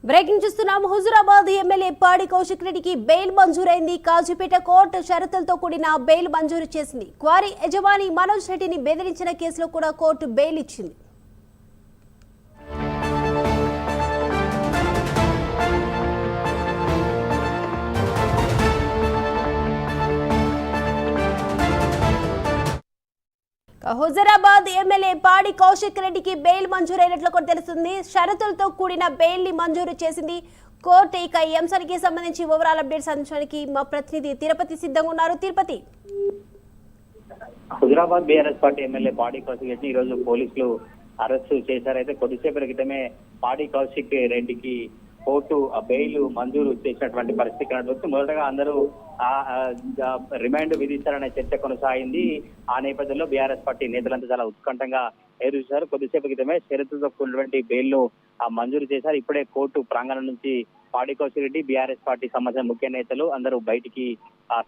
Breaking చూస్తున్నాం. Huzurabad MLA పాడి కౌశిక్ రెడ్డికి బెయిల్ మంజూరైంది. కాజీపేట కోర్టు షరతులతో కూడిన బెయిల్ మంజూరు చేసింది. క్వారీ యజమాని మనోజ్ రెడ్డిని బెదిరించిన కేసులో కూడా కోర్టు బెయిల్ ఇచ్చింది. హుజురాబాద్ ఎమ్మెల్యే పాడి కౌశిక్ రెడ్డికి బెయిల్ మంజూరైనట్లు కూడా తెలుస్తుంది. షరతులతో కూడిన బెయిల్ ని మంజూరు చేసింది కోర్టు. ఇక ఈ అంశానికి సంబంధించి ఓవరాల్ అప్డేట్స్ అందించడానికి మా ప్రతినిధి తిరుపతి సిద్ధంగా ఉన్నారు. Tirupati, Huzurabad BRS party MLA పాడి కౌశిక్ రెడ్డి ఈ రోజు పోలీసులు అరెస్టు చేశారు. అయితే కొద్దిసేపటి క్రితమే పాడి కౌశిక్ రెడ్డికి కోర్టు బెయిల్ మంజూరు చేసినటువంటి పరిస్థితి కనబడుతుంది. మొదటగా అందరూ రిమాండ్ విధిస్తారనే చర్చ కొనసాగింది. ఆ నేపథ్యంలో బీఆర్ఎస్ పార్టీ నేతలంతా చాలా ఉత్కంఠంగా ఎదురు చూశారు. కొద్దిసేపు క్రితమే షరతులతో కూడినటువంటి బెయిల్ ను మంజూరు చేశారు. ఇప్పుడే కోర్టు ప్రాంగణం నుంచి పాడి కౌశిక్ రెడ్డి, బీఆర్ఎస్ పార్టీ సంబంధించిన ముఖ్య నేతలు అందరూ బయటికి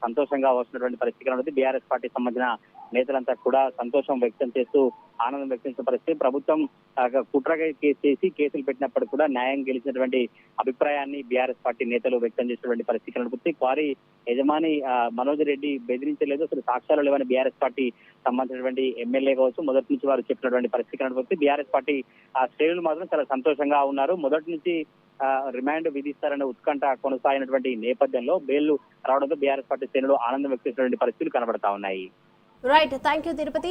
సంతోషంగా వస్తున్నటువంటి పరిస్థితి కనబడుతుంది. బీఆర్ఎస్ పార్టీ సంబంధించిన నేతలంతా కూడా సంతోషం వ్యక్తం చేస్తూ ఆనందం వ్యక్తం చేసిన పరిస్థితి. ప్రభుత్వం కుట్రగా చేసి కేసులు పెట్టినప్పుడు కూడా న్యాయం గెలిచినటువంటి అభిప్రాయాన్ని బీఆర్ఎస్ పార్టీ నేతలు వ్యక్తం చేసినటువంటి పరిస్థితి కనబడుతుంది. క్వారీ యజమాని మనోజ్ రెడ్డి బెదిరించలేదు, అసలు సాక్ష్యాలు లేవని బీఆర్ఎస్ పార్టీ సంబంధించినటువంటి ఎమ్మెల్యే కావచ్చు మొదటి నుంచి వారు చెప్పినటువంటి పరిస్థితి కనబడుతుంది. బీఆర్ఎస్ పార్టీ శ్రేణులు మాత్రం చాలా సంతోషంగా ఉన్నారు. మొదటి నుంచి రిమాండ్ విధిస్తారనే ఉత్కంఠ కొనసాగినటువంటి నేపథ్యంలో బెయిల్ రావడంతో బీఆర్ఎస్ పార్టీ శ్రేణులు ఆనందం వ్యక్తం చేసినటువంటి పరిస్థితులు కనబడతా ఉన్నాయి. Right, thank you Tirupati.